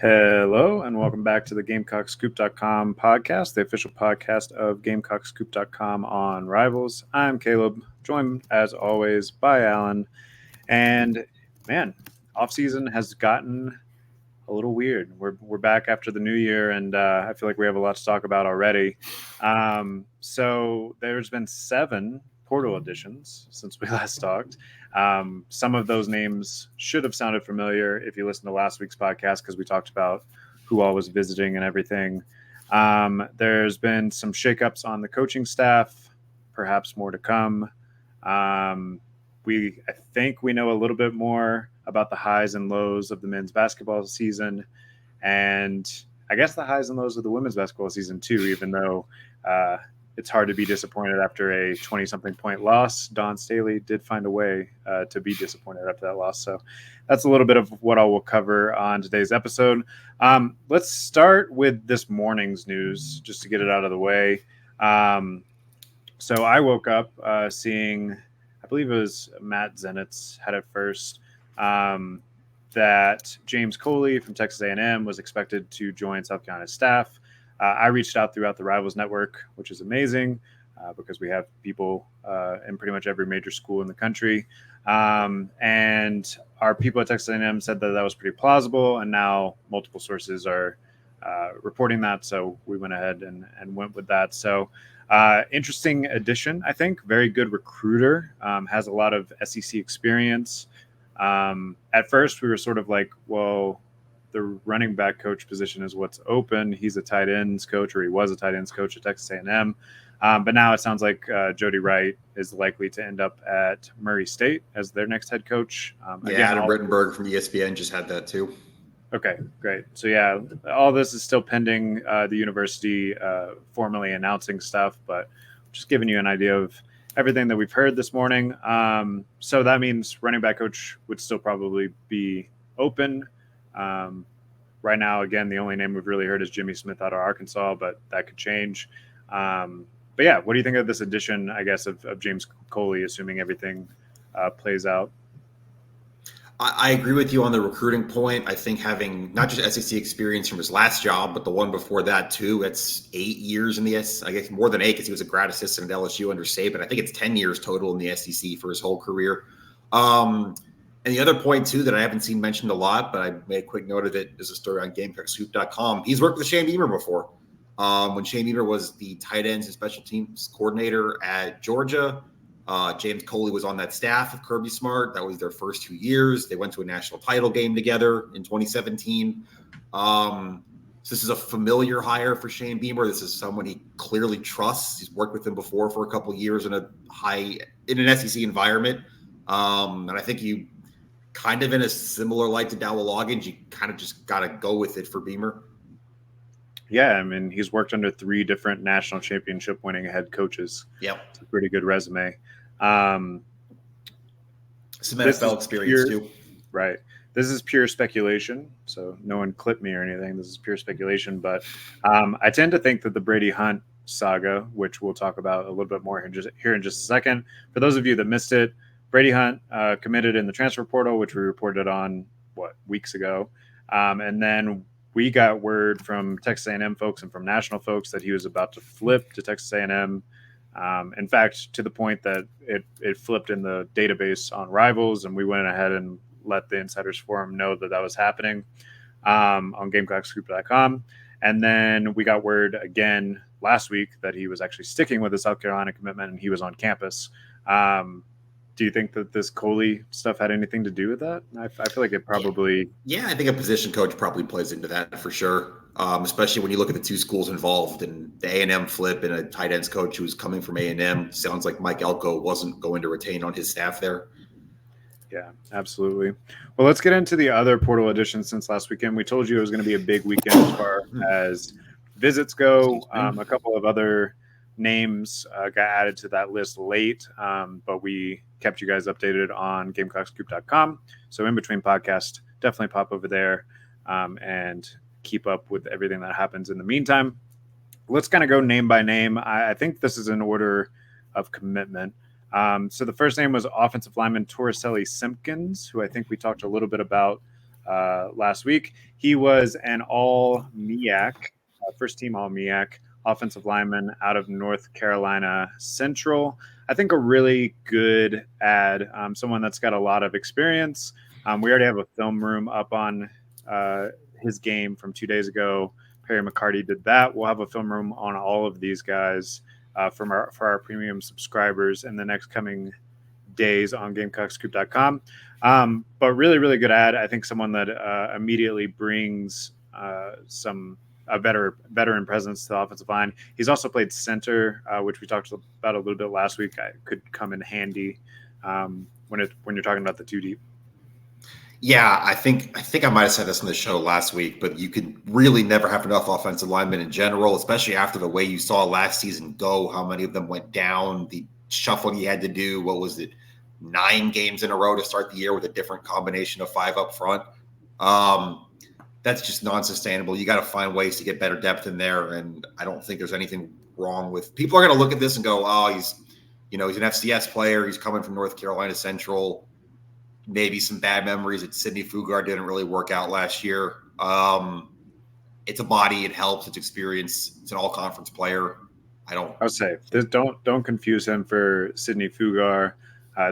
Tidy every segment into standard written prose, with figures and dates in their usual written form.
Hello, and welcome back to the GamecockScoop.com podcast, the official podcast of GamecockScoop.com on Rivals. I'm Caleb, joined as always by Alan. And man, offseason has gotten a little weird. We're back after the new year, and I feel like we have a lot to talk about already. So there's been 7 portal additions since we last talked. Some of those names should have sounded familiar if you listened to last week's podcast because we talked about who all was visiting and everything. There's been some shakeups on the coaching staff, perhaps more to come. I think we know a little bit more about the highs and lows of the men's basketball season, and I guess the highs and lows of the women's basketball season too, even though it's hard to be disappointed after a 20-something point loss. Dawn Staley did find a way to be disappointed after that loss. So that's a little bit of what I will cover on today's episode. Let's start with this morning's news, just to get it out of the way. So I woke up seeing, I believe it was Matt Zenitz had it first, that James Coley from Texas A&M was expected to join South Carolina's staff. I reached out throughout the Rivals Network, which is amazing because we have people in pretty much every major school in the country. And our people at Texas A&M said that was pretty plausible, and now multiple sources are reporting that. So we went ahead and went with that. So interesting addition, I think. Very good recruiter, has a lot of SEC experience. At first, we were sort of like, well, the running back coach position is what's open. He's a tight ends coach, or he was a tight ends coach at Texas A&M. But now it sounds like Jody Wright is likely to end up at Murray State as their next head coach. Adam Rittenberg from ESPN just had that too. Okay, great. So yeah, all this is still pending the university formally announcing stuff, but just giving you an idea of everything that we've heard this morning. So that means running back coach would still probably be open. Right now, again, the only name we've really heard is Jimmy Smith out of Arkansas, but that could change. But yeah, what do you think of this addition, I guess, of James Coley, assuming everything plays out? I agree with you on the recruiting point. I think having not just SEC experience from his last job, but the one before that too. It's 8 years in the I guess more than 8 because he was a grad assistant at LSU under Saban. I think it's 10 years total in the SEC for his whole career. And the other point, too, that I haven't seen mentioned a lot, but I made a quick note of it, is a story on GamecockScoop.com. He's worked with Shane Beamer before. When Shane Beamer was the tight ends and special teams coordinator at Georgia, James Coley was on that staff of Kirby Smart. That was their first 2 years. They went to a national title game together in 2017. So this is a familiar hire for Shane Beamer. This is someone he clearly trusts. He's worked with him before for a couple of years in an SEC environment. And I think you kind of in a similar light to Dowell Loggins, you kind of just got to go with it for Beamer. Yeah, I mean, he's worked under 3 different national championship winning head coaches. Yep. It's a pretty good resume. Some NFL experience too. Right. This is pure speculation, so no one clip me or anything. This is pure speculation, but I tend to think that the Brady Hunt saga, which we'll talk about a little bit more here in just a second. For those of you that missed it, Brady Hunt committed in the transfer portal, which we reported on, weeks ago. And then we got word from Texas A&M folks and from national folks that he was about to flip to Texas A&M. In fact, to the point that it flipped in the database on Rivals, and we went ahead and let the Insiders Forum know that was happening on GamecockScoop.com. And then we got word again last week that he was actually sticking with the South Carolina commitment and he was on campus. Do you think that this Coley stuff had anything to do with that? I feel like it probably... Yeah, I think a position coach probably plays into that for sure, especially when you look at the 2 schools involved and the A&M flip and a tight ends coach who's coming from A&M. Sounds like Mike Elko wasn't going to retain on his staff there. Yeah, absolutely. Well, let's get into the other portal additions since last weekend. We told you it was going to be a big weekend as far as visits go. A couple of other names got added to that list late, but we kept you guys updated on GamecockScoop.com. So in between podcasts, definitely pop over there and keep up with everything that happens in the meantime. Let's kind of go name by name. I think this is in order of commitment. So the first name was offensive lineman Torricelli Simpkins, who I think we talked a little bit about last week. He was an all MEAC, first team all MEAC offensive lineman out of North Carolina Central. I think a really good ad, someone that's got a lot of experience. We already have a film room up on his game from 2 days ago. Perry McCarty did that. We'll have a film room on all of these guys for our premium subscribers in the next coming days on GamecockScoop.com. But really, really good ad. I think someone that immediately brings some a veteran presence to the offensive line. He's also played center, which we talked about a little bit last week. Could come in handy when you're talking about the two deep. Yeah, I think I might have said this on the show last week, but you could really never have enough offensive linemen in general, especially after the way you saw last season go, how many of them went down, the shuffling he had to do. What was it, 9 games in a row to start the year with a different combination of 5 up front? That's just non-sustainable. You got to find ways to get better depth in there, and I don't think there's anything wrong with. People are going to look at this and go, "Oh, he's an FCS player. He's coming from North Carolina Central." Maybe some bad memories at Sidney Fugard didn't really work out last year. It's a body. It helps. It's experience. It's an all-conference player. I would say don't confuse him for Sidney Fugar.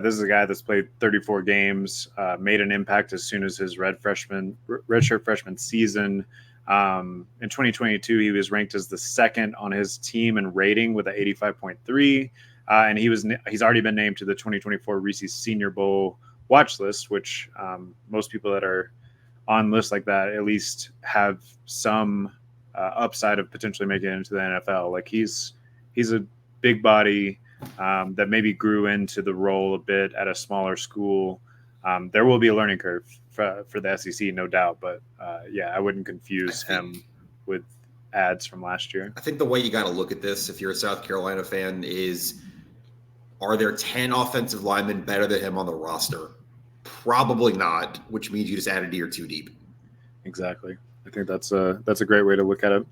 This is a guy that's played 34 games, made an impact as soon as his redshirt freshman season. In 2022, he was ranked as the second on his team in rating with an 85.3, and he's already been named to the 2024 Reese's Senior Bowl watch list, which most people that are on lists like that at least have some upside of potentially making it into the NFL. Like he's a big body that maybe grew into the role a bit at a smaller school. There will be a learning curve for the SEC, no doubt. But I wouldn't confuse him with ads from last year. I think the way you got to look at this, if you're a South Carolina fan, is are there 10 offensive linemen better than him on the roster? Probably not, which means you just added a or two deep. Exactly. I think that's a great way to look at it.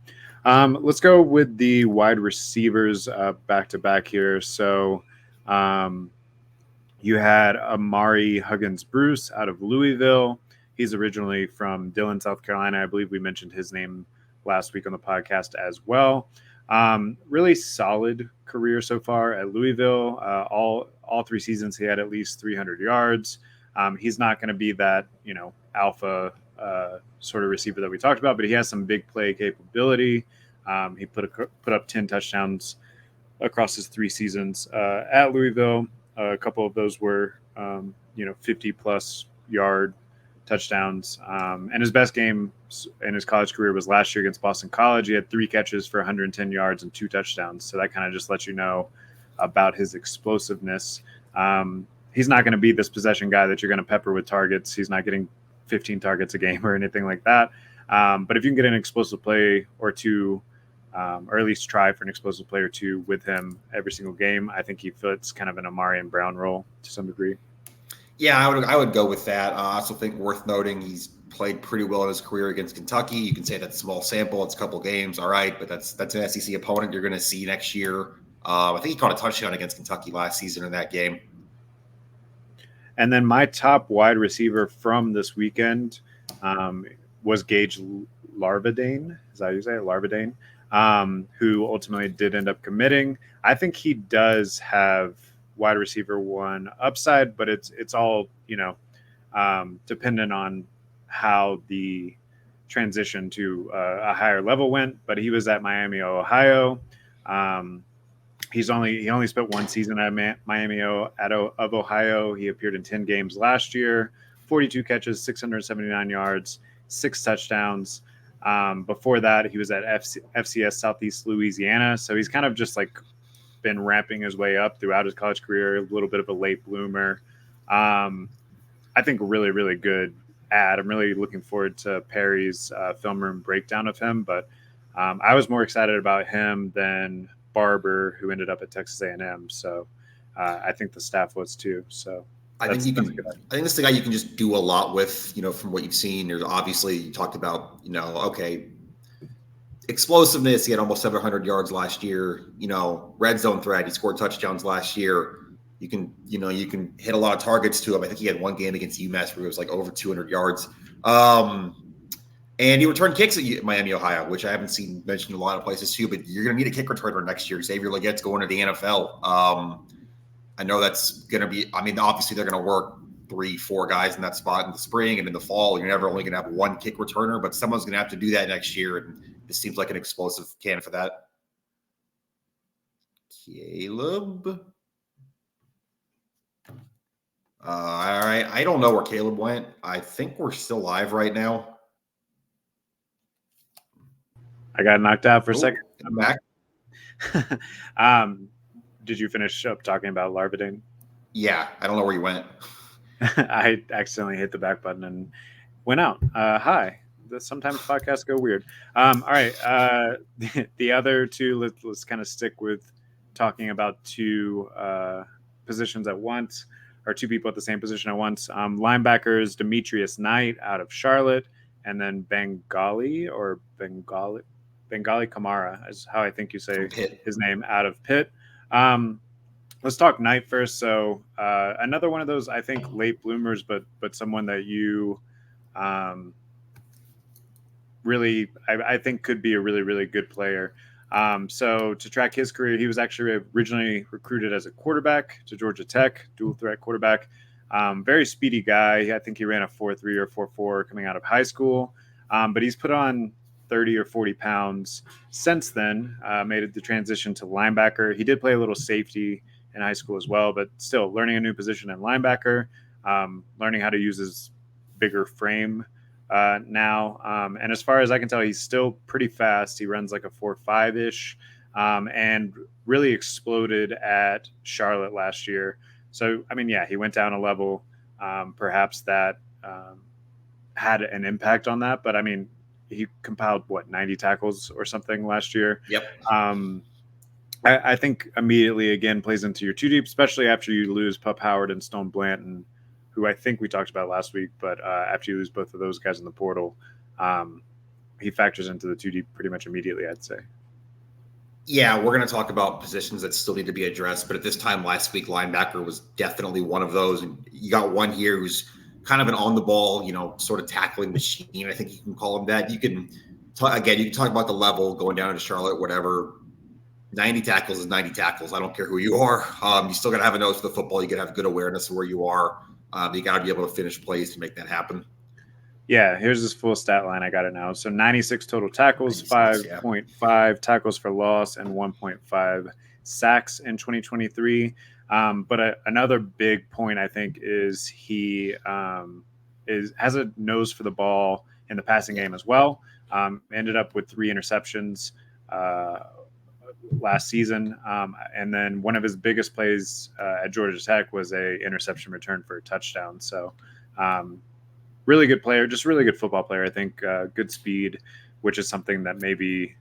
Let's go with the wide receivers back to back here. So you had Amari Huggins-Bruce out of Louisville. He's originally from Dillon, South Carolina. I believe we mentioned his name last week on the podcast as well. Really solid career so far at Louisville. All 3 seasons he had at least 300 yards. He's not going to be that alpha sort of receiver that we talked about, but he has some big play capability. He put up 10 touchdowns across his 3 seasons at Louisville. A couple of those were 50-plus yard touchdowns. And his best game in his college career was last year against Boston College. He had 3 catches for 110 yards and 2 touchdowns. So that kind of just lets you know about his explosiveness. He's not going to be this possession guy that you're going to pepper with targets. He's not getting 15 targets a game or anything like that. But if you can get an explosive play or two, or at least try for an explosive play or two with him every single game, I think he fits kind of an Amari and Brown role to some degree. Yeah, I would go with that. I also think worth noting he's played pretty well in his career against Kentucky. You can say that's a small sample. It's a couple games. All right, but that's an SEC opponent you're going to see next year. I think he caught a touchdown against Kentucky last season in that game. And then my top wide receiver from this weekend was Gage Larvadain. Is that how you say it? Larvadain, who ultimately did end up committing. I think he does have wide receiver 1 upside, but it's all dependent on how the transition to a higher level went. But he was at Miami, Ohio. He only spent 1 season at Miami of Ohio. He appeared in 10 games last year, 42 catches, 679 yards, 6 touchdowns. Before that, he was at FCS Southeast Louisiana. So he's kind of just like been ramping his way up throughout his college career, a little bit of a late bloomer. I think a really, really good ad. I'm really looking forward to Perry's film room breakdown of him, but I was more excited about him than Barber, who ended up at Texas A&M. So I think the staff was too. So I think this is the guy you can just do a lot with, from what you've seen. There's obviously, you talked about, okay, explosiveness. He had almost 700 yards last year, red zone threat. He scored touchdowns last year. You can hit a lot of targets to him. I think he had 1 game against UMass where it was like over 200 yards. And he returned kicks at Miami, Ohio, which I haven't seen mentioned in a lot of places too. But you're going to need a kick returner next year. Xavier Leggette's going to the NFL. I know that's going to be. I mean, obviously they're going to work 3-4 guys in that spot in the spring and in the fall. You're never only going to have one kick returner, but someone's going to have to do that next year. And this seems like an explosive can for that. Caleb. All right. I don't know where Caleb went. I think we're still live right now. I got knocked out for a second. I'm back. Did you finish up talking about Larvadine? Yeah, I don't know where you went. I accidentally hit the back button and went out. Hi. Sometimes podcasts go weird. All right. The other two, let's kind of stick with talking about two positions at once, or two people at the same position at once. Linebackers Demetrius Knight out of Charlotte, and then Bengali Kamara is how I think you say his name, out of Pitt. Let's talk Knight first. So another one of those, I think, late bloomers, but someone that you really, I think, could be a really, really good player. So to track his career, he was actually originally recruited as a quarterback to Georgia Tech, dual threat quarterback. Very speedy guy. I think he ran a 4.3 or 4.4 coming out of high school. But he's put on 30 or 40 pounds since then, made the transition to linebacker. He did play a little safety in high school as well, but still learning a new position in linebacker, learning how to use his bigger frame now. And as far as I can tell, he's still pretty fast. He runs like a 4.5-ish, and really exploded at Charlotte last year. So, I mean, yeah, he went down a level. Perhaps that had an impact on that. But, I mean, he compiled, 90 tackles or something last year? Yep. I think immediately, again, plays into your two deep, especially after you lose Pup Howard and Stone Blanton, who I think we talked about last week. But after you lose both of those guys in the portal, he factors into the two deep pretty much immediately, I'd say. Yeah, we're going to talk about positions that still need to be addressed. But at this time last week, linebacker was definitely one of those. And you got one here who's kind of an on-the-ball, sort of tackling machine. I think you can call him that. You can talk about the level going down to Charlotte, whatever. 90 tackles is 90 tackles. I don't care who you are. You still got to have a nose for the football. You got to have good awareness of where you are. You got to be able to finish plays to make that happen. Yeah, here's his full stat line. I got it now. So 96 total tackles, 5.5 tackles for loss, and 1.5 sacks in 2023. But another big point, I think, is he has a nose for the ball in the passing game as well. Ended up with 3 interceptions last season. And then one of his biggest plays at Georgia Tech was a interception return for a touchdown. So really good player, just really good football player. I think good speed, which is something that maybe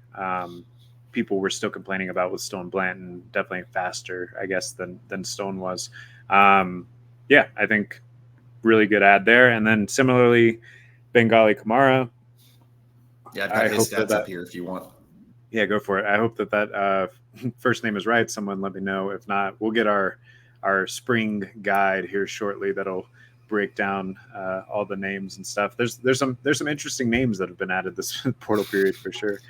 people were still complaining about with Stone Blanton. Definitely faster, I guess, than Stone was. Yeah, I think really good ad there. And then similarly, Bengali Kamara. Yeah, I've got his stats up here if you want. Yeah, go for it. I hope that first name is right. Someone let me know. If not, we'll get our spring guide here shortly that'll break down all the names and stuff. There's some interesting names that have been added this portal period for sure.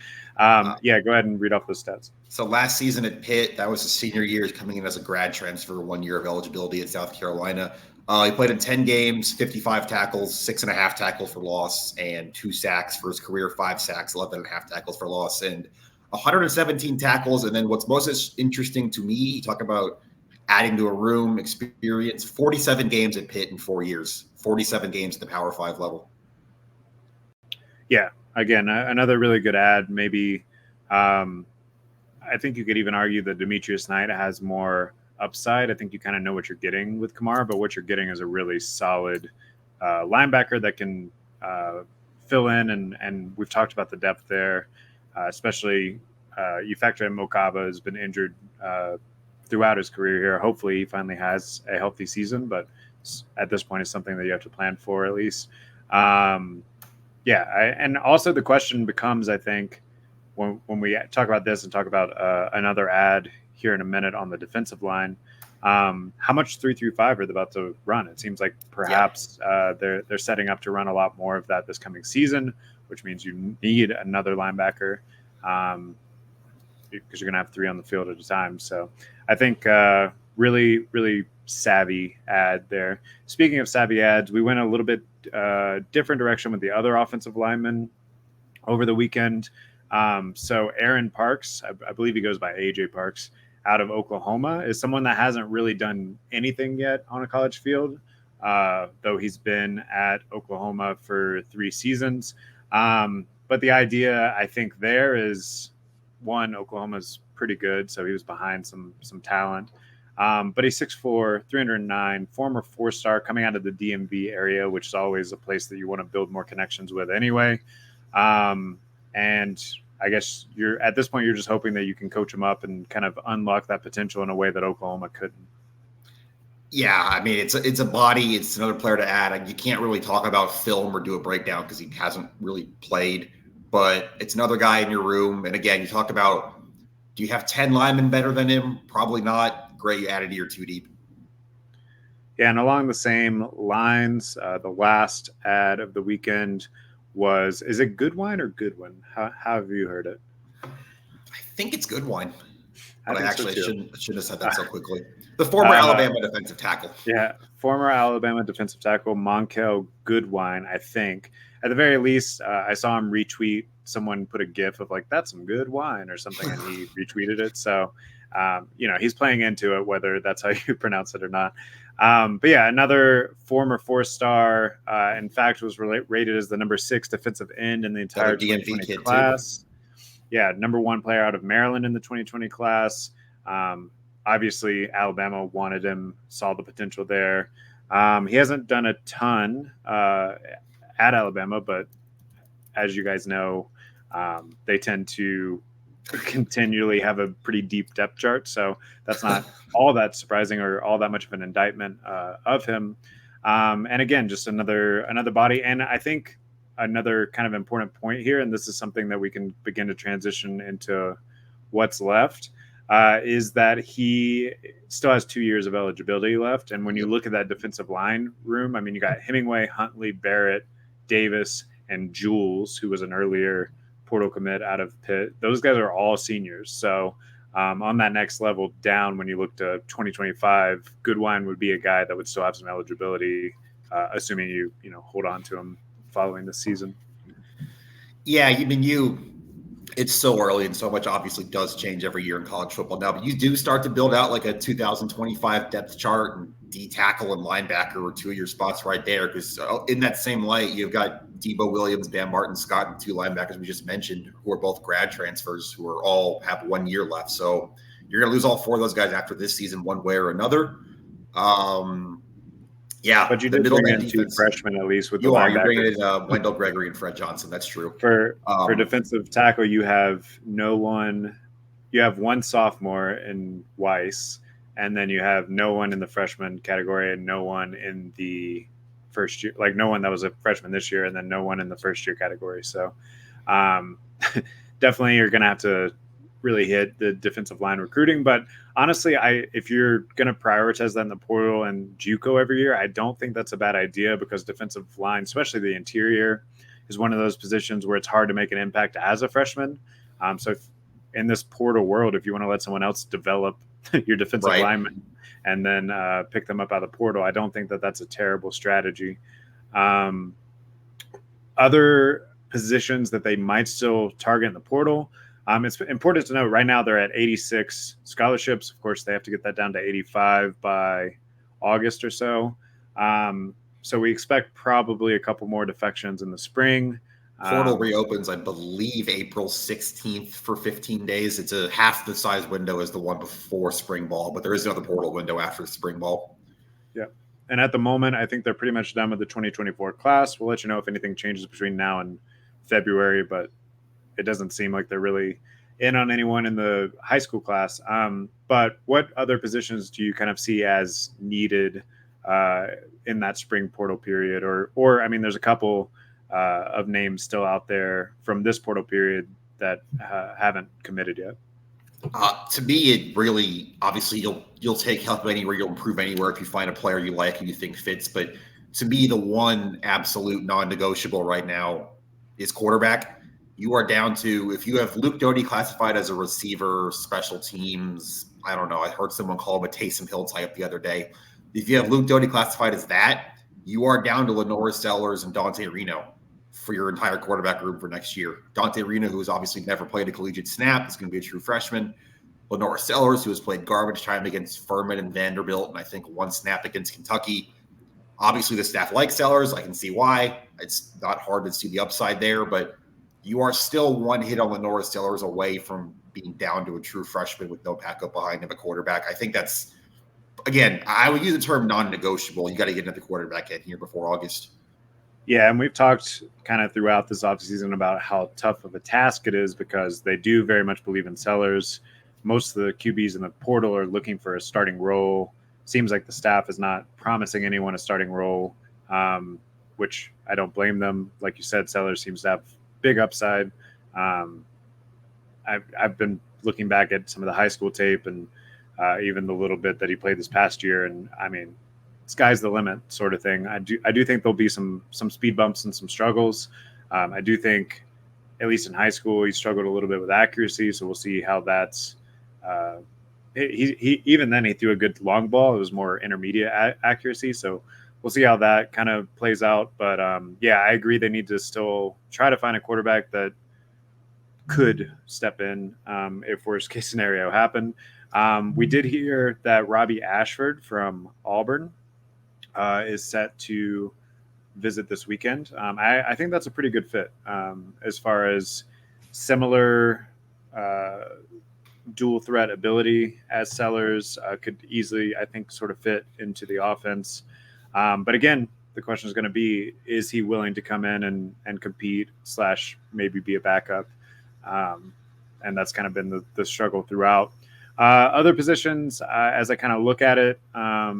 Yeah, go ahead and read off those stats. So last season at Pitt, that was his senior year, coming in as a grad transfer, 1 year of eligibility at South Carolina. He played in 10 games, 55 tackles, 6.5 tackles for loss, and 2 sacks for his career, 5 sacks, 11.5 tackles for loss, and 117 tackles. And then what's most interesting to me, you talk about adding to a room experience, 47 games at Pitt in 4 years, 47 games at the Power 5 level. Yeah, again, another really good ad. Maybe I think you could even argue that Demetrius Knight has more upside. I think you kind of know what you're getting with Kamara, but what you're getting is a really solid linebacker that can fill in. And we've talked about the depth there, especially you factor in Mokaba has been injured throughout his career here. Hopefully he finally has a healthy season, but at this point it's something that you have to plan for at least. And also the question becomes, I think, when we talk about this and talk about another ad here in a minute on the defensive line. How much 3-5 are they about to run? It seems like perhaps they're setting up to run a lot more of that this coming season, which means you need another linebacker because you're going to have 3 on the field at a time. So I think really, really savvy ad there. Speaking of savvy ads, we went a little bit different direction with the other offensive linemen over the weekend. So Aaron Parks, I believe he goes by AJ Parks, out of Oklahoma, is someone that hasn't really done anything yet on a college field, though he's been at Oklahoma for 3 seasons. But the idea, I think, there is, one, Oklahoma's pretty good, so he was behind some talent. But he's 6'4", 309, former 4-star coming out of the DMV area, which is always a place that you want to build more connections with anyway. And I guess at this point, you're just hoping that you can coach him up and kind of unlock that potential in a way that Oklahoma couldn't. Yeah, I mean, it's a body. It's another player to add. You can't really talk about film or do a breakdown because he hasn't really played. But it's another guy in your room. And again, you talked about, do you have 10 linemen better than him? Probably not. Great, you added your 2 deep. Yeah, and along the same lines, the last ad of the weekend is it Goodwine or Goodwin? How have you heard it? I think it's Goodwine. But I shouldn't have said that so quickly. The former Alabama defensive tackle. Yeah, former Alabama defensive tackle Monkel Goodwine, I think. At the very least, I saw him retweet. Someone put a GIF of like, that's some good wine or something, and he retweeted it. So, he's playing into it, whether that's how you pronounce it or not. But yeah, another former 4-star, in fact, was rated as the number 6 defensive end in the entire 2020 class. Too. Yeah, number 1 player out of Maryland in the 2020 class. Obviously, Alabama wanted him, saw the potential there. He hasn't done a ton at Alabama, but as you guys know, they tend to continually have a pretty deep depth chart. So that's not all that surprising or all that much of an indictment of him. And again, just another body. And I think another kind of important point here, and this is something that we can begin to transition into what's left, is that he still has 2 years of eligibility left. And when you look at that defensive line room, I mean, you got Hemingway, Huntley, Barrett, Davis, and Jules, who was an earlier portal commit out of Pitt. Those guys are all seniors. So on that next level down, when you look to 2025, Goodwine would be a guy that would still have some eligibility, assuming you hold on to him following the season. Yeah, I mean, it's so early and so much obviously does change every year in college football now, but you do start to build out like a 2025 depth chart, and D tackle and linebacker were 2 of your spots right there. Because in that same light, you've got Debo Williams, Bam Martin Scott, and 2 linebackers we just mentioned who are both grad transfers who are all have 1 year left. So you're going to lose all 4 of those guys after this season, one way or another. Yeah, but you did bring in 2 freshmen at least with the linebackers. You're bringing in Wendell Gregory and Fred Johnson. That's true. For defensive tackle, you have no one. You have 1 sophomore in Weiss, and then you have no one in the freshman category and no one in the first year. Like no one that was a freshman this year, and then no one in the first year category. So definitely you're going to have to really hit the defensive line recruiting. But honestly, if you're going to prioritize that in the portal and JUCO every year, I don't think that's a bad idea, because defensive line, especially the interior, is one of those positions where it's hard to make an impact as a freshman. So in this portal world, if you want to let someone else develop your defensive lineman and then pick them up out of the portal, I don't think that that's a terrible strategy. Other positions that they might still target in the portal, it's important to note right now they're at 86 scholarships. Of course, they have to get that down to 85 by August or so. So we expect probably a couple more defections in the spring. Portal reopens, I believe, April 16th for 15 days. It's a half the size window as the one before spring ball, but there is another portal window after spring ball. Yeah. And at the moment, I think they're pretty much done with the 2024 class. We'll let you know if anything changes between now and February, but it doesn't seem like they're really in on anyone in the high school class. But what other positions do you kind of see as needed in that spring portal period? Or I mean, there's a couple of names still out there from this portal period that haven't committed yet. To me, it really obviously you'll take help anywhere, you'll improve anywhere if you find a player you like and you think fits. But to me, the one absolute non-negotiable right now is quarterback. You are down to if you have Luke Doty classified as a receiver, special teams. I don't know. I heard someone call him a Taysom Hill type the other day. If you have Luke Doty classified as that, you are down to Lenore Sellers and Dante Reno for your entire quarterback room for next year. Dante Reno, who has obviously never played a collegiate snap, is going to be a true freshman. Lenore Sellers, who has played garbage time against Furman and Vanderbilt, and I think one snap against Kentucky. Obviously, the staff likes Sellers. I can see why. It's not hard to see the upside there, but you are still one hit on Lenore Sellers away from being down to a true freshman with no backup behind him, a quarterback. I think that's, again, I would use the term non-negotiable. You got to get another quarterback in here before August. Yeah, and we've talked kind of throughout this offseason about how tough of a task it is because they do very much believe in Sellers. Most of the QBs in the portal are looking for a starting role. Seems like the staff is not promising anyone a starting role, which I don't blame them. Like you said, Sellers seems to have big upside. Um, I've been looking back at some of the high school tape and even the little bit that he played this past year, and I mean, sky's the limit sort of thing. I do think there'll be some speed bumps and some struggles. I do think, at least in high school, he struggled a little bit with accuracy, so we'll see how that's. He even then he threw a good long ball. It was more intermediate accuracy, so we'll see how that kind of plays out. But yeah, I agree. They need to still try to find a quarterback that could step in if worst case scenario happened. We did hear that Robbie Ashford from Auburn is set to visit this weekend. I think that's a pretty good fit as far as similar dual threat ability as Sellers could easily, I think, sort of fit into the offense. But again, the question is going to be, is he willing to come in and compete / maybe be a backup? And that's kind of been the struggle throughout. Other positions, as I kind of look at it, I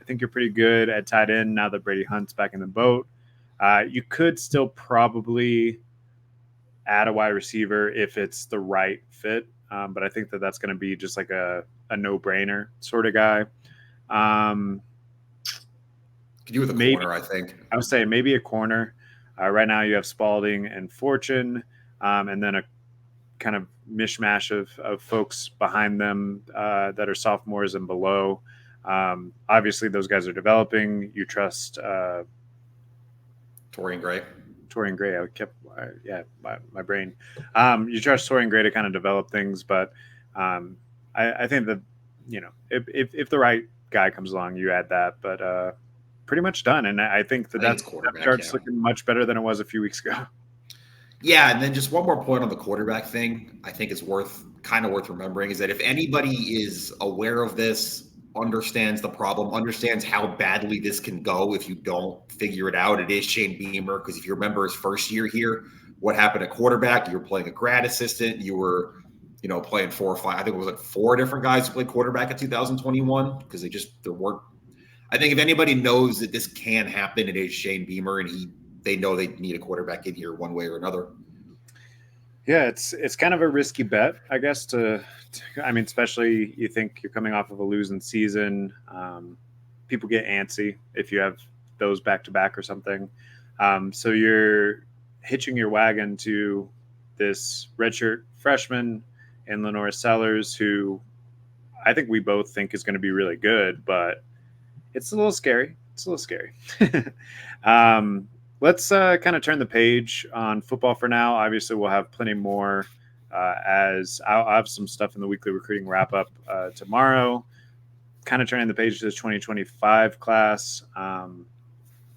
think you're pretty good at tight end now that Brady Hunt's back in the boat. You could still probably add a wide receiver if it's the right fit, but I think that's going to be just like a no-brainer sort of guy. Could do with a corner, I think. I would say maybe a corner. Right now you have Spalding and Fortune, and then a kind of mishmash of folks behind them that are sophomores and below. Obviously, those guys are developing. You trust Torian Gray. I kept, my brain. You trust Torian Gray to kind of develop things, but I think that if the right guy comes along, you add that. But pretty much done, and I think that's starts looking much better than it was a few weeks ago. Yeah, and then just one more point on the quarterback thing, I think is worth remembering is that if anybody is aware of this, understands the problem, understands how badly this can go if you don't figure it out, it is Shane Beamer. Because if you remember his first year here, what happened at quarterback? You were playing a grad assistant. You were, playing 4 or 5. I think it was like 4 different guys who played quarterback in 2021 because there weren't. I think if anybody knows that this can happen, it is Shane Beamer, and they know they need a quarterback in here one way or another. Yeah, it's kind of a risky bet, I guess. Especially you think you're coming off of a losing season. People get antsy if you have those back to back or something. So you're hitching your wagon to this redshirt freshman in Lenore Sellers, who I think we both think is going to be really good, but it's a little scary. Let's kind of turn the page on football for now. Obviously, we'll have plenty more as I'll have some stuff in the weekly recruiting wrap up tomorrow. Kind of turning the page to the 2025 class. A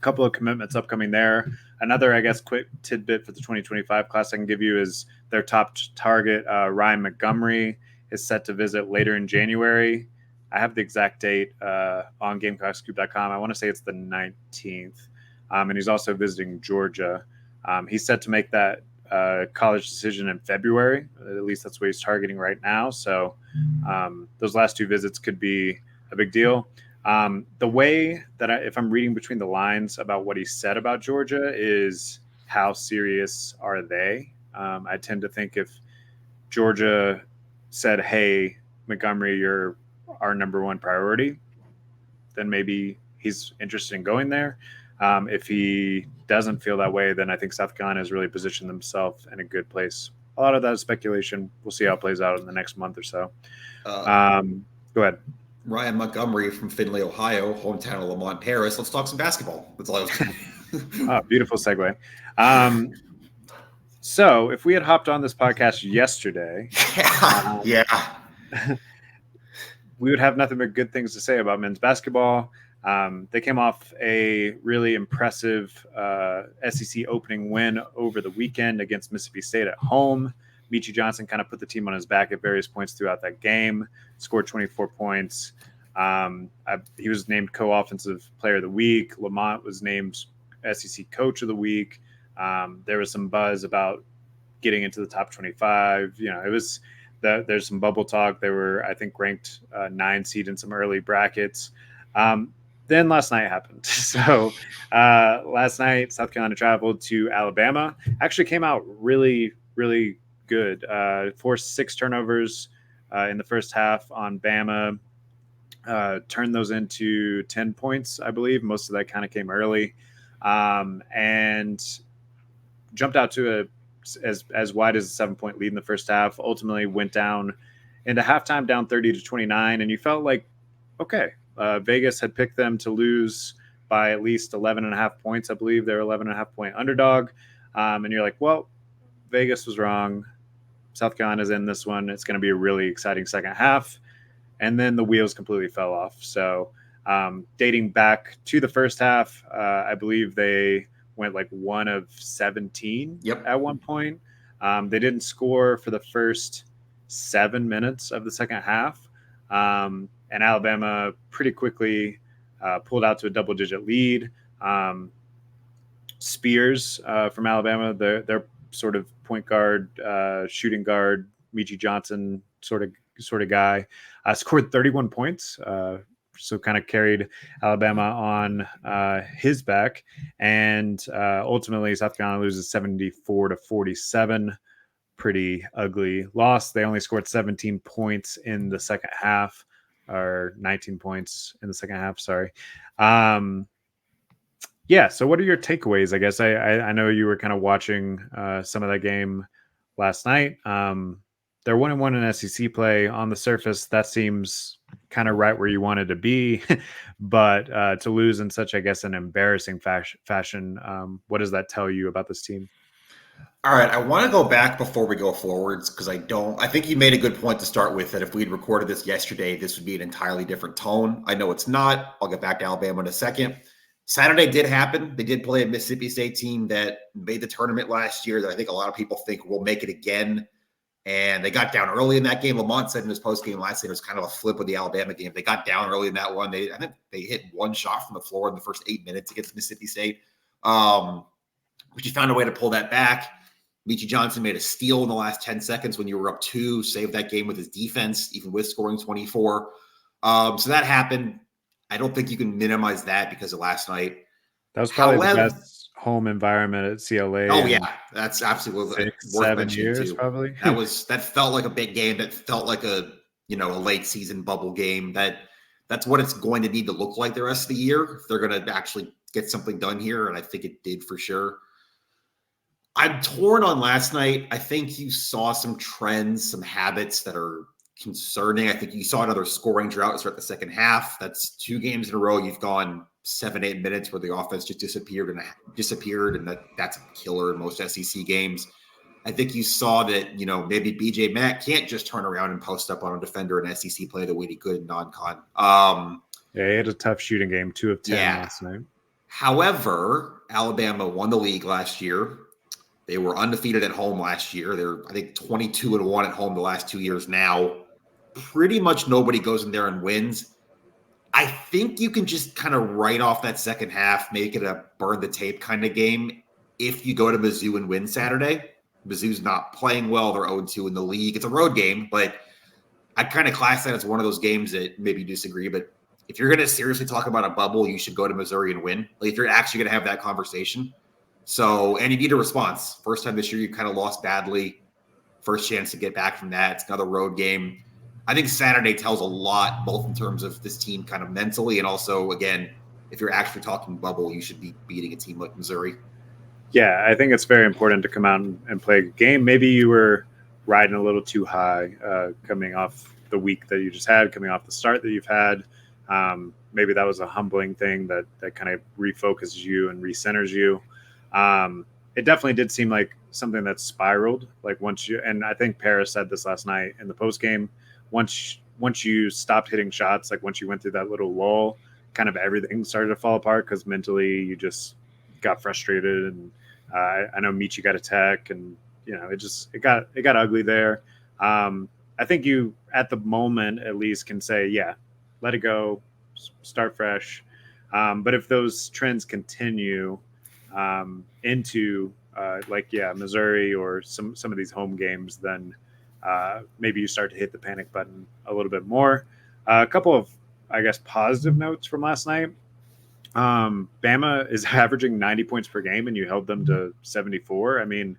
couple of commitments upcoming there. Another, I guess, quick tidbit for the 2025 class I can give you is their top target, Ryan Montgomery, is set to visit later in January. I have the exact date on GamecockScoop.com. I want to say it's the 19th. And he's also visiting Georgia. He's set to make that college decision in February. At least that's what he's targeting right now. So those last 2 visits could be a big deal. The way that if I'm reading between the lines about what he said about Georgia is how serious are they? I tend to think if Georgia said, "Hey, Montgomery, you're our number one priority," then maybe he's interested in going there. If he doesn't feel that way, then I think South Carolina has really positioned themselves in a good place. A lot of that is speculation. We'll see how it plays out in the next month or so. Go ahead. Ryan Montgomery from Findlay, Ohio, hometown of Lamont Paris. Let's talk some basketball. That's all I was Beautiful segue. So if we had hopped on this podcast yesterday, yeah. we would have nothing but good things to say about men's basketball. They came off a really impressive SEC opening win over the weekend against Mississippi State at home. Meechie Johnson kind of put the team on his back at various points throughout that game, scored 24 points. He was named co-offensive player of the week. Lamont was named SEC coach of the week. There was some buzz about getting into the top 25. It was there's some bubble talk. They were, I think, ranked 9 seed in some early brackets. Then last night happened. So last night, South Carolina traveled to Alabama. Actually came out really, really good. Forced 6 turnovers in the first half on Bama. Turned those into 10 points, I believe. Most of that kind of came early. And jumped out to as wide as a 7-point lead in the first half. Ultimately went down into halftime down 30-29. And you felt like, okay, Vegas had picked them to lose by at least 11.5 points. I believe they're 11.5 point underdog. And you're like, well, Vegas was wrong. South Carolina's in this one. It's going to be a really exciting second half. And then the wheels completely fell off. So dating back to the first half, I believe they went like 1 of 17 at one point. They didn't score for the first 7 minutes of the second half. And Alabama pretty quickly pulled out to a double-digit lead. Spears from Alabama, their sort of point guard, shooting guard, Meechie Johnson sort of guy, scored 31 points. So kind of carried Alabama on his back, and ultimately South Carolina loses 74-47. Pretty ugly loss. They only scored 17 points in the second half, or 19 points in the second half. Sorry. Yeah. So what are your takeaways? I guess I know you were kind of watching some of that game last night. They're 1-1 in SEC play. On the surface, that seems kind of right where you wanted to be, but to lose in such, I guess, an embarrassing fashion, what does that tell you about this team? All right, I want to go back before we go forwards because I think you made a good point to start with that if we'd recorded this yesterday, this would be an entirely different tone. I know it's not. I'll get back to Alabama in a second. Saturday did happen. They did play a Mississippi State team that made the tournament last year that I think a lot of people think will make it again. And they got down early in that game. Lamont said in his post-game last night it was kind of a flip with the Alabama game. They got down early in that one. I think they hit 1 shot from the floor in the first 8 minutes against Mississippi State. But you found a way to pull that back. Meechie Johnson made a steal in the last 10 seconds when you were up 2, saved that game with his defense, even with scoring 24. So that happened. I don't think you can minimize that because of last night. That was probably the best home environment at CLA. Oh, yeah. That's absolutely 6-7 years, too. Probably. That felt like a big game. That felt like a late season bubble game. That's what it's going to need to look like the rest of the year if they're going to actually get something done here. And I think it did for sure. I'm torn on last night. I think you saw some trends, some habits that are concerning. I think you saw another scoring drought to start the second half. That's 2 games in a row. You've gone 7-8 minutes where the offense just disappeared, and that's a killer in most SEC games. I think you saw that, maybe BJ Mack can't just turn around and post up on a defender in SEC play the way he could in non-con. Yeah, he had a tough shooting game, 2 of 10 last night. However, Alabama won the league last year. They were undefeated at home last year. They're, I think, 22-1 at home the last 2 years now. Pretty much nobody goes in there and wins. I think you can just kind of write off that second half, make it a burn the tape kind of game. If you go to Mizzou and win Saturday, Mizzou's not playing well. They're 0-2 in the league. It's a road game, but I kind of class that as one of those games that maybe you disagree. But if you're going to seriously talk about a bubble, you should go to Missouri and win. Like if you're actually going to have that conversation. So, and you need a response. First time this year, you kind of lost badly. first chance to get back from that. It's another road game. I think Saturday tells a lot, both in terms of this team kind of mentally and also, again, if you're actually talking bubble, you should be beating a team like Missouri. Yeah, I think it's very important to come out and play a game. Maybe you were riding a little too high coming off the week that you just had, coming off the start that you've had. Maybe that was a humbling thing that kind of refocuses you and recenters you. It definitely did seem like something that spiraled. Like once you, and I think Paris said this last night in the post game, once you stopped hitting shots, like once you went through that little lull, kind of everything started to fall apart because mentally you just got frustrated. And I know Michi got a tech, and it got ugly there. I think you at the moment at least can say, yeah, let it go, start fresh. But if those trends continue into Missouri or some of these home games, then maybe you start to hit the panic button a little bit more. A couple of, I guess, positive notes from last night. Bama is averaging 90 points per game, and you held them to 74. I mean,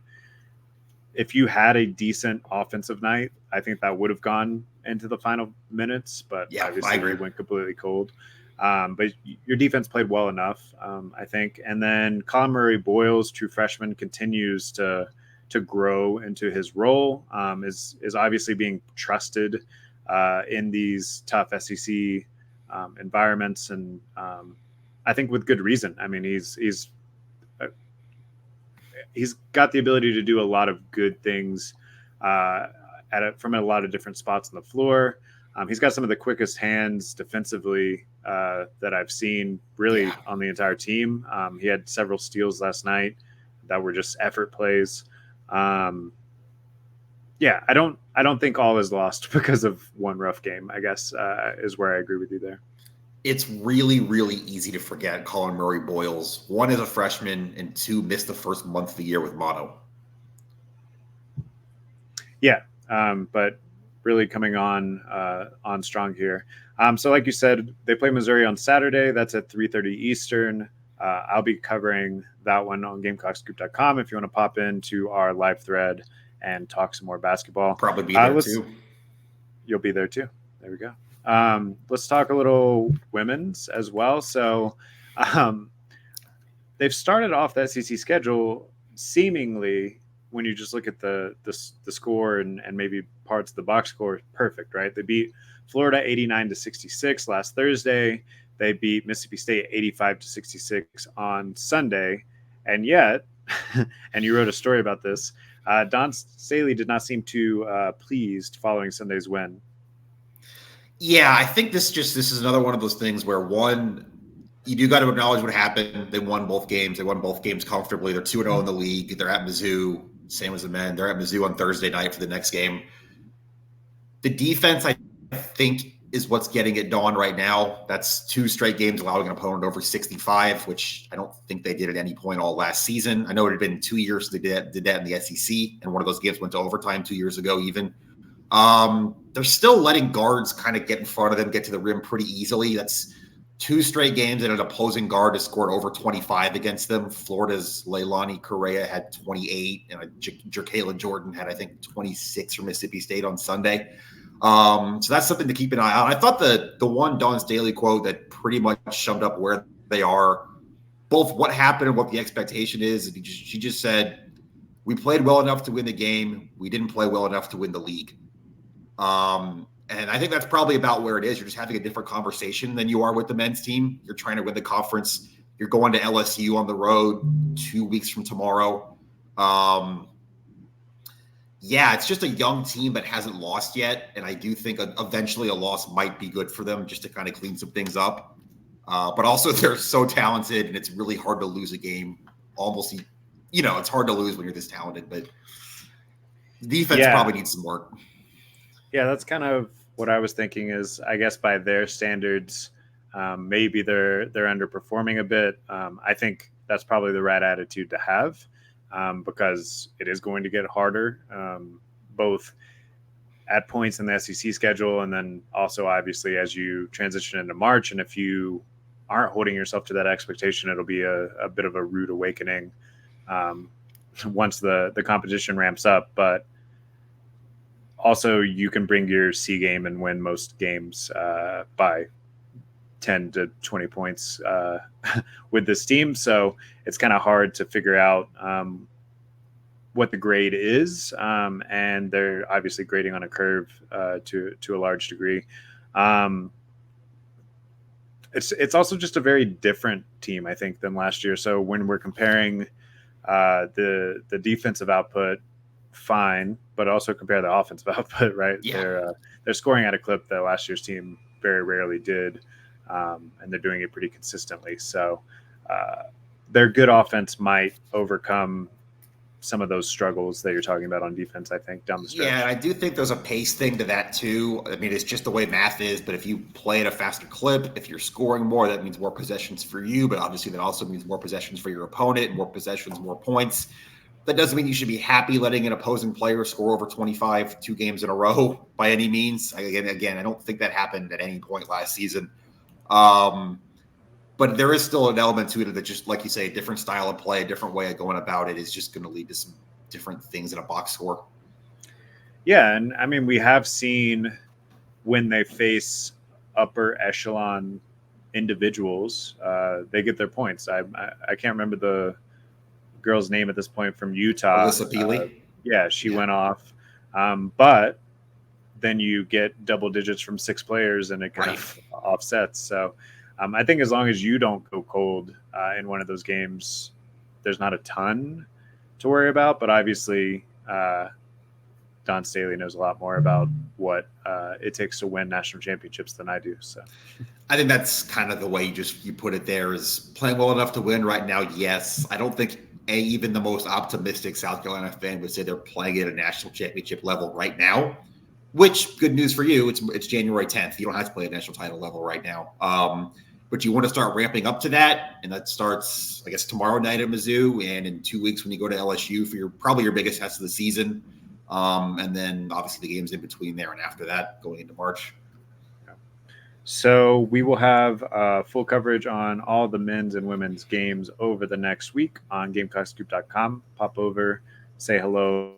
if you had a decent offensive night, I think that would have gone into the final minutes, but obviously you went completely cold. But your defense played well enough, I think. And then Colin Murray-Boyles, true freshman, continues to grow into his role. Is obviously being trusted in these tough SEC environments, and I think with good reason. I mean, he's got the ability to do a lot of good things from a lot of different spots on the floor. He's got some of the quickest hands defensively that I've seen really on the entire team. He had several steals last night that were just effort plays. I don't think all is lost because of one rough game, I guess, is where I agree with you there. It's really, really easy to forget Colin Murray-Boyles. One is a freshman, and two missed the first month of the year with mono. Yeah, but really coming on strong here. So like you said, they play Missouri on Saturday. That's at 3:30 Eastern. I'll be covering that one on GamecockScoop.com if you want to pop into our live thread and talk some more basketball. Probably be there too. You'll be there too. There we go. Let's talk a little women's as well. So they've started off the SEC schedule seemingly, when you just look at the score and maybe parts of the box score, perfect, right? They beat Florida 89-66 last Thursday. They beat Mississippi State 85-66 on Sunday. And yet, and you wrote a story about this, Don Staley did not seem too pleased following Sunday's win. Yeah, I think this is another one of those things where, one, you do got to acknowledge what happened. They won both games. They won both games comfortably. They're 2-0 in the league. They're at Mizzou, same as the men. They're at Mizzou on Thursday night for the next game. The defense, I think, is what's getting it done right now. That's 2 straight games allowing an opponent over 65, which I don't think they did at any point all last season. I know it had been 2 years they did that in the SEC, and one of those games went to overtime 2 years ago even. They're still letting guards kind of get in front of them, get to the rim pretty easily. That's 2 straight games that an opposing guard has scored over 25 against them. Florida's Leilani Correa had 28, and Jerkayla Jordan had, I think, 26 for Mississippi State on Sunday. So that's something to keep an eye on. I thought the one Dawn Staley quote that pretty much summed up where they are, both what happened and what the expectation is. She just said, we played well enough to win the game. We didn't play well enough to win the league. And I think that's probably about where it is. You're just having a different conversation than you are with the men's team. You're trying to win the conference. You're going to LSU on the road 2 weeks from tomorrow. It's just a young team that hasn't lost yet. And I do think eventually a loss might be good for them just to kind of clean some things up. But also they're so talented, and it's really hard to lose a game. It's hard to lose when you're this talented, but defense probably needs some work. Yeah, that's kind of what I was thinking is, I guess by their standards, maybe they're underperforming a bit. I think that's probably the right attitude to have because it is going to get harder, both at points in the SEC schedule and then also obviously as you transition into March. And if you aren't holding yourself to that expectation, it'll be a bit of a rude awakening once the competition ramps up. But Also, you can bring your C game and win most games by 10 to 20 points with this team. So it's kind of hard to figure out what the grade is. And they're obviously grading on a curve to a large degree. Um, it's also just a very different team, I think, than last year. So when we're comparing the defensive output, fine, but also compare the offensive output, right? Yeah. They're scoring at a clip that last year's team very rarely did, and they're doing it pretty consistently. So their good offense might overcome some of those struggles that you're talking about on defense, I think, down the Yeah, stretch. I do think there's a pace thing to that too. I mean, it's just the way math is, but if you play at a faster clip, if you're scoring more, that means more possessions for you, but obviously that also means more possessions for your opponent, more possessions, more points. That doesn't mean you should be happy letting an opposing player score over 25 2 games in a row by any means. Again, I don't think that happened at any point last season. Um, but there is still an element to it that, just like you say, a different style of play, a different way of going about it is just going to lead to some different things in a box score. Yeah, and I mean, we have seen when they face upper echelon individuals, they get their points. I can't remember the girl's name at this point from Utah. Alyssa Peely. Yeah, she Yeah. went off, but then you get double digits from 6 players, and it kind Right. of offsets. So I think as long as you don't go cold in one of those games, there's not a ton to worry about. But obviously, Don Staley knows a lot more about what it takes to win national championships than I do. So I think that's kind of the way you put it there, is playing well enough to win right now. Yes. I don't think even the most optimistic South Carolina fan would say they're playing at a national championship level right now, which, good news for you. It's January 10th. You don't have to play at national title level right now. But you want to start ramping up to that. And that starts, I guess, tomorrow night at Mizzou, and in 2 weeks when you go to LSU for probably your biggest test of the season. And then obviously the games in between there and after that going into March. So we will have full coverage on all the men's and women's games over the next week on GamecockScoop.com. Pop over, say hello